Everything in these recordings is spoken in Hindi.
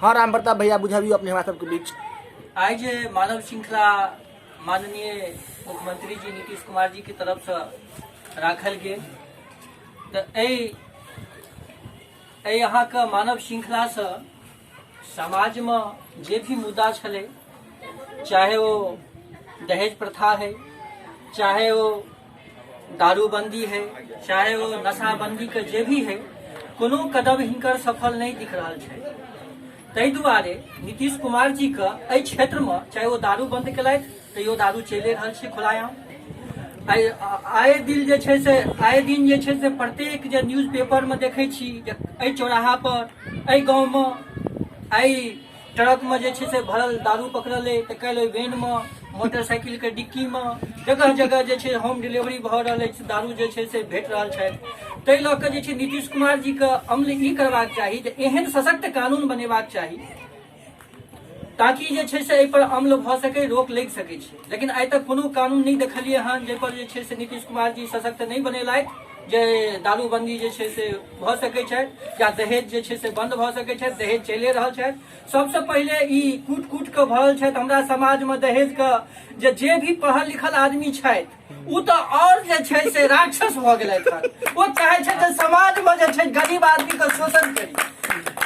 हाँ राम प्रताप भैया बुझाबियो अपने हमरा सबके बीच। आज मानव श्रृंखला माननीय मुख्यमंत्री जी नीतीश कुमार जी की तरफ से राखल गए। तो यहाँ का मानव श्रृंखला से समाज में जे भी मुद्दा छले, चाहे वो दहेज प्रथा है, चाहे वो दारूबंदी है, चाहे वो नशाबंदी के जे भी है, कोनो कदम हिनकर सफल नहीं दिख रहा है। ताहि दुआरे नीतीश कुमार जी का एहि क्षेत्र में चाहे वो दारू बंद केलथि तैयो दारू चलि रहल छै खुलायाम। आए दिन जे छै से प्रत्येक जे न्यूज पेपर में देखे छी जे एहि चौराहा पर एहि गाँव में एहि ट्रक में जे छै से भरल दारू पकड़ल तो कल वैन में मोटरसाइकिल के डिक्की में जगह जगह जे छै होम डिलीवरी भऽ रहल अछि, दारू जे छै से भेट रहल छै। ताहि लऽ कऽ जे छै नीतीश कुमार जी के अमल ई करबाक चाही जे एहन सशक्त कानून बनेबाक चाही ताकि जे छै से एहि पर अमल भऽ सके, रोक लागि सकै छै। लेकिन आइ तक कोनो कानून नहीं देखलिए हन जाहि पर जे छै से नीतीश कुमार जी सशक्त नहीं बनेलथि जे दारूबंदी जे छै से भऽ सकै छै या दहेज जे छै से बंद भऽ सकै छै। दहेज चलि रहल छै। सबसे पहले ई कूट कूट के भरल छै हमरा समाज में दहेज के जे भी पढ़ल लिखल आदमी छै उ तो और जे छै से राक्षस भऽ गेलथि। वो चाहे छै जे समाज में जे छै गरीब आदमी के शोषण करी,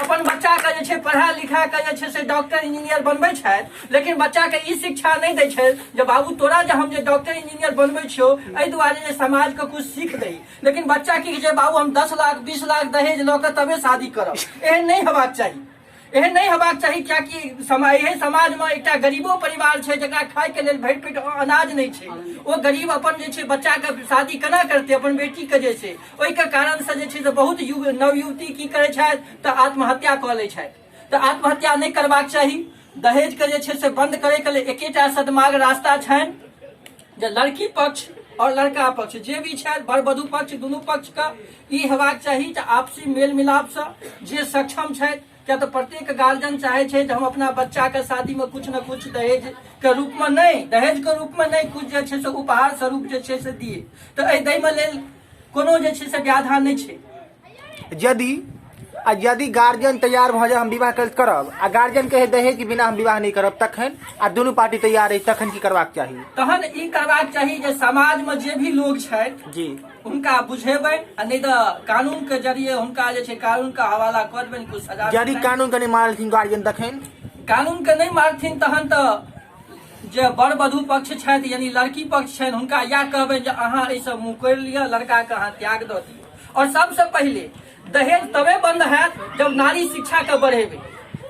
अपन बच्चा के जे छै पढ़ा लिखा के जे छै से डॉक्टर इंजीनियर बनबै छै, लेकिन बच्चा के ई शिक्षा नहीं दै छै जे बाबू तोरा जे हम जे डॉक्टर इंजीनियर बनबै छियो एहि दुआरे जे समाज के कुछ सीख दई, लेकिन बच्चा की जे बाबू हम 10 लाख 20 लाख दहेज लऽ के तबे शादी करब। एहन नहीं हेबाक चाही, एहन नहीं हेबाक चाही। कियाकि समाज में एक गरीबो परिवार छै जकरा खाय के लेल भरि पेट अनाज नहीं छै, वो गरीब अपन जे छै बच्चा के शादी केना करते अपन बेटी के जे छै, ओहि के कारण से जे छै से बहुत नवयुवती की करे छथि तऽ आत्महत्या कऽ लै छथि। तऽ आत्महत्या नहीं करबाक चाही। दहेज के जे छै से बंद करे के लेल एकेटा सदमार्ग रास्ता छनि जे लड़की पक्ष और लड़का पक्ष जे भी छै वर वधू पक्ष दुनू पक्ष का ई हेबाक चाही जे आपसी मेल मिलाप से जे सक्षम छथि। क्या तो प्रत्येक गार्जियन चाहे छे हम अपना बच्चा के शादी में कुछ न कुछ दहेज के रूप में नहीं, दहेज के रूप में नहीं, कुछ जे छे से उपहार स्वरूप जे छे से दिए तो एहि दै में लेल कोनो जे छे से व्याधान नहीं छे। यदि गार्जियन तैयार भ जाए हम विवाह करब आ गार्जियन कहे दहेज के बिना हम विवाह नहीं करब तखन आ दोनों पार्टी तैयार है तखन की करबाक चाही? तहन ई करबाक चाही जे समाज में जे भी लोग छथि जी उनका बुझेबै आ नहीं तो कानून के जरिए उनका जे छे कानून का हवाला कर देबनि, कुछ सजा। यदि कानून के नहीं मानलखिन गार्जियन तखन कानून के नहीं मानथिन तहन तो जे वर वधू पक्ष छथि यानी लड़की पक्ष छनि हुनका या कहबै जे अहाँ एहि से मुँह कर लिअ, लड़का के अहाँ त्याग दऽ दियौ। और सबसे पहले दहेज तबे बंद है जब नारी शिक्षा के बढ़ेबे।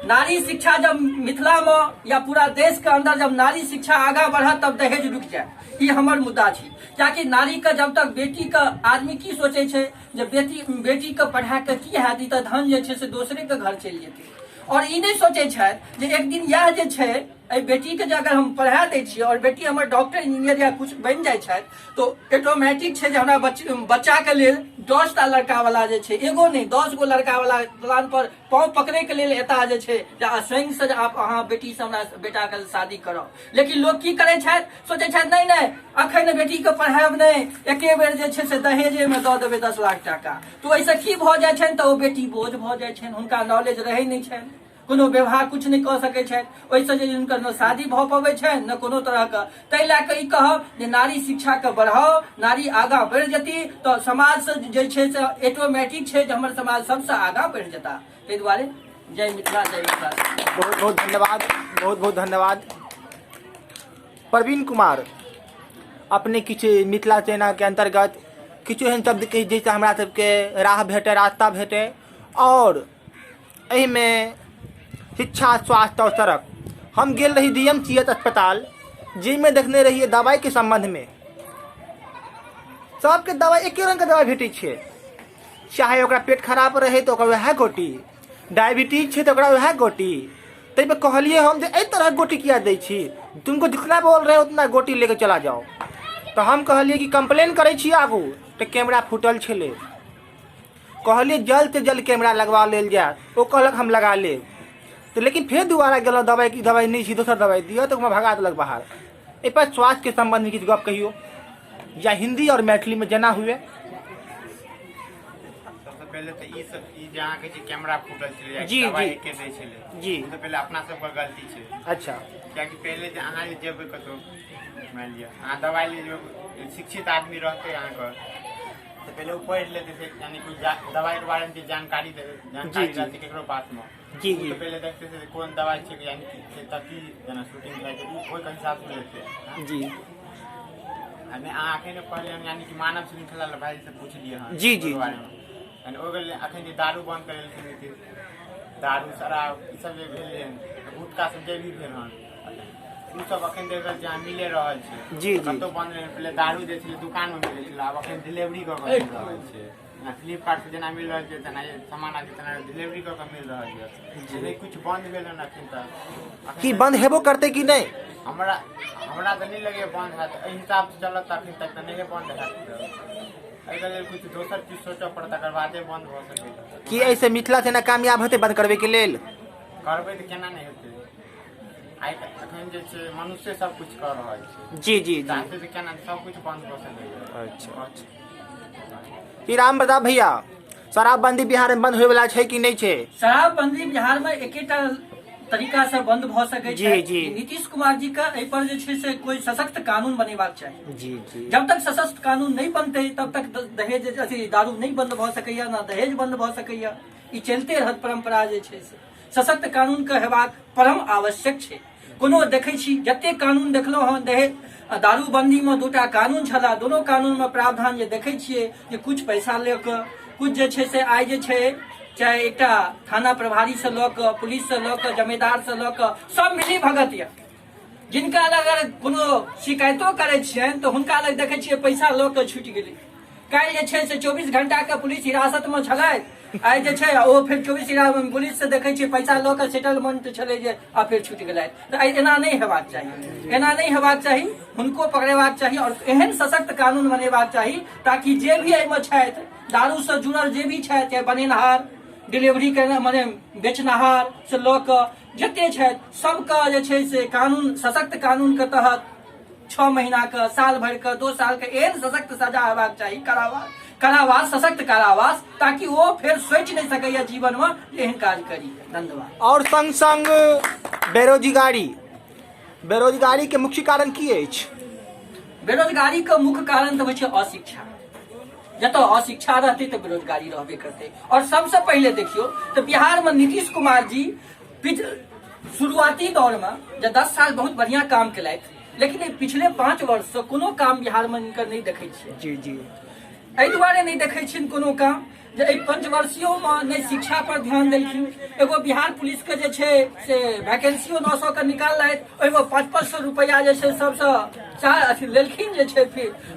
नारी शिक्षा जब मिथिला में या पूरा देश के अंदर जब नारी शिक्षा आगा बढ़त तब दहेज रुक जाए। ये हमर मुद्दा छी। कियाकि नारी के जब तक बेटी के आदमी की सोचे छे जे बेटी के पढ़ा के की हैत, ई तऽ धन जे छे से दोसरे के घर चलि जेतै। और ई नहीं सोचे छथि जे एक दिन यह जे छे एहि बेटी के जे अगर हम पढ़ा दै छियै और बेटी हमर डॉक्टर इंजीनियर या कुछ बनि जाइ छथि तो ऑटोमेटिक छे जे हमरा बच्चा के लेल 10 टा लड़का वाला जे छे, एगो नहीं 10 गो लड़का वाला दलान पर पाँव पकड़े के लेल एता जे छे स्वयं से आप अहाँ बेटी से हमरा बेटा के शादी करब। लेकिन लोग की करे छथि, सोचे छथि नहीं नहीं अखन बेटी के पढ़ायब नहीं, एके बेर जे छे से दहेजे में दऽ देबै 10 लाख टाका। तो ऐसे की भऽ जाइ छनि तऽ ओ बेटी बोझ भऽ जाइ छनि, हुनका नॉलेज रहै नहीं छनि, कोनो व्यवहार कुछ नहीं कऽ सकै छथि, ओहिसँ जे हुनकर न शादी भऽ पबै छनि न कोनो तरह के। ताहि लए कऽ ई कहब जे नारी शिक्षा के बढ़ाओ, नारी आगाँ बढ़ि जेती तो समाज से जे छै से ऑटोमेटिक छै जे हमर समाज सबसे आगाँ बढ़ि जेता। ताहि दुआरे जय मिथिला जय मिथिला। बहुत बहुत धन्यवाद, बहुत बहुत धन्यवाद। प्रवीण कुमार अपने किछु मिथिला सेना के अंतर्गत किछु एहन शब्द कही जैसे हमरा सबके राह भेटे, रास्ता भेटे और एहि में शिक्षा स्वास्थ्य और सड़क। हम गेल रही DMCH अस्पताल जिसमें देखने रहिए दवाई के संबंध में सबके दवाई एक रंग के दवाई भेटे छे, चाहे ओकरा पेट खराब रहे तो ओकरा वह गोटी, डायबिटीज छे तो ओकरा वह गोटी। तै पे कहलिए हम जे एहि तरह गोटी किया दै छी, तुमको जितना बोल रहे उतना गोटी लेके चला जाओ। तो हम कहलिए कि कंप्लेन करे छी आगू तो कैमरा फूटल छे, कहलिए जल्द से जल्द कैमरा लगवा लेल जाए, वो कहलक हम लगा ले। तो लेकिन फिर दोबारा गलो दवाई की दवाई नहीं छी, दोसर दवाई दियो तो भगा देलक बाहर। एहि पर स्वास्थ्य के संबंध में किछु गप कहियो या हिंदी और मैथिली में जना हुए। पहले तो ई सब ई जे अहाँ के जे कैमरा फूटल छलै जी, दवाई जी। के दै छलै जी। उ तो पहले अपना सब के गलती छै अच्छा कियाकि पहले जे अहाँ जे जेबै कतौ मान लिअ अहाँ दवाई ले जेबै शिक्षित आदमी रहतै अहाँ के तो पहले उ पढ़ि लेतै से यानी कि दवाई के बारे में जे जानकारी जी। रहतै केकरो पास में जी, जी। तो पहले देखते थे कौन दवाई छै यानी कि तकी जना शूटिंग करे उ कोई के हिसाब से लेते जी अने आखे ने पहले हम यानी कि मानव श्रृंखला ल भाई से पूछ लिए हां जी, जी, अने ओ गेल अखन जे दारू बंद करल छै दारू शराब ई सब जे भेल गुटखा सब जे भी भेल हन उ सब अखन देख रहल जहां मिले रहल छै जी, जी। कतो बंद रहल पहले दारू जे छले दुकान में मिले छले अब अखन डिलीवरी क के मिल रहल छै ना फ्लिपकार्ट से जना मिल रहल छै तना ये सामान आके तना डिलीवरी क के मिल रहल छै जे कुछ बंद भेल हन अखन तक कि बंद हेबो करते कि नहीं? हमरा तो नहीं लगे बंद है एहि हिसाब से चलत अखन तक तो नहीं बंद है एकर लेल कुछ दोसर चीज सोचऽ पड़त तकर बादे बंद भ सकै कि ऐसे मिथिला सेना कामयाब होते बंद करबे के लेल? करबै तो केना नहीं हेतै आइ अखन जे छै मनुष्य सब कुछ कर रहल छै जी जी जी चाहते तो केना सब कुछ बंद भ सकै अच्छा कि राम प्रताप भैया शराबबंदी बिहार में बंद होए वाला छै कि नहीं छै? शराबबंदी बिहार में एकेटा तरीका से बंद भ सकै जी, छै जी। कि नीतीश कुमार जी का एहि पर जे छै से कोई सशक्त कानून बनेबाक चाही। जी जी जब तक सशक्त कानून नहीं बनते तब तक दहेज अथी दारू नहीं बंद भ सकैया ना दहेज बंद भ सकैया ई चलते रहत परंपरा जे छै से सशक्त कानून के हेबाक परम आवश्यक छै। कोनो देखै छी जते कानून देखलहुँ हँ दहेज दारूबंदी में दूटा कानून छला दोनों कानून में प्रावधान जे देखै छियै जे कुछ पैसा ले के कुछ जे छै से आइ जे छै चाहे एकटा थाना प्रभारी से लऽ कऽ पुलिस से लऽ कऽ जमेदार से लऽ कऽ सब मिली भगत यऽ जिनका लग अगर कोनो शिकायतो करै छियनि तऽ हुनका लग देखै छियै पैसा लऽ कऽ छुटि गेलै। काल्हि जे छै से 24 घंटा के पुलिस हिरासत में छलथि आइ जे छै ओ फेर 24 पुलिस से देखै छियै पैसा लऽ कऽ सेटलमेंट छलै जे आ फेर छुटि गेलथि। तऽ आइ एना नहि हेबाक चाही एना नहीं हेबाक चाही हुनको पकड़ेबाक चाही और एहन सशक्त कानून बनेबाक चाही ताकि जे भी एहिमे छथि दारू से जुड़ल जे भी छथि चाहे बनेनहार डिलीवरी करने माने बेचनहार से लऽ कऽ जते छथि सबके जे छै से कानून सशक्त कानून के तहत 6 महीना के साल भर के 2 साल के एहन सशक्त सजा हेबाक चाही कारावास सशक्त कारावास ताकि वो फिर सोच नहीं सकैया जीवन में एहन काज करी। धन्यवाद। और संग संग बेरोजगारी के मुख्य कारण की अछि? बेरोजगारी के मुख्य कारण तो छै अशिक्षा। जतऽ अशिक्षा रहते तो बेरोजगारी रहबे करते। और सबसे पहले देखियो तो बिहार में नीतीश कुमार जी शुरुआती दौर में जब 10 साल बहुत बढ़िया काम केलथि लेकिन पिछले 5 वर्ष से कोनो काम बिहार में नहीं देखै छियै। जी जी एहि दुआरे नहीं देखै छियै कोनो काम जे एहि 5 वर्षियों में नहीं शिक्षा पर ध्यान देलखिन। एगो बिहार पुलिस के जे छै से वैकेंसियो 900 के निकाललथि ओहिमे 500 रुपया जे छै सबसे अथी लेलखिन जे छै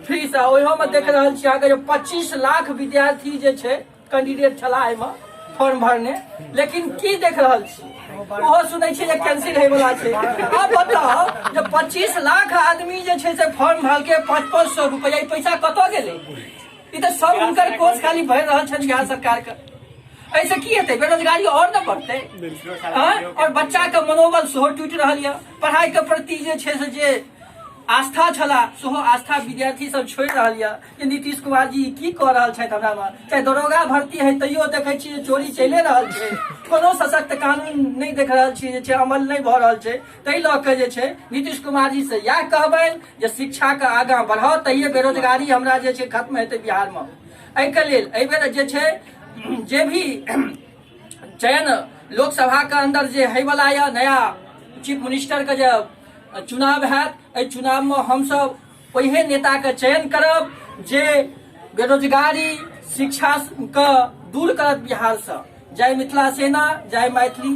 फ्री से ओहियो में देख रहल छी अहाँके 25 लाख विद्यार्थी जे छै कैंडिडेट छला एहिमे फॉर्म भरने लेकिन की देख रहल छी ओहो सुनै छी जे कैंसिल होय वाला छै। अब बताओ जे 25 लाख आदमी जे छै से फॉर्म भरके 500 रुपया पैसा कतऽ गेलै? ई तो सब हुनकर कोष खाली भरि रहल छनि बिहार सरकार के। ऐसे की हेतै बेरोजगारी और न बढ़तै और बच्चा के मनोबल सेहो टूटि रहल यऽ। पढ़ाई के प्रति जे छै से जे आस्था छला सेहो आस्था विद्यार्थी सब छोड़ि रहल यऽ जे नीतीश कुमार जी की कऽ रहल छथि हमरा में। चाहे दरोगा भर्ती है तैयो देखै छियै चोरी चलि रहल छै कोनो सशक्त कानून नहीं देख रहल छियै जे छै अमल नहीं भऽ रहल छै। ताहि लऽ के जे छै नीतीश कुमार जी से इएह कहबनि जे शिक्षा के आगाँ बढ़ाओ तैये बेरोजगारी हमरा जे छै खत्म हेतै बिहार में। एहिके लेल एहि बेर जे छै जे भी चयन लोकसभा के अंदर जे है वाला यऽ नया चीफ मिनिस्टर के जे चुनाव हैत एहि चुनाव में हम सब ओहे नेता के चयन करब जे बेरोजगारी शिक्षा के दूर करत बिहार से। जय मिथिला सेना जय मैथिली।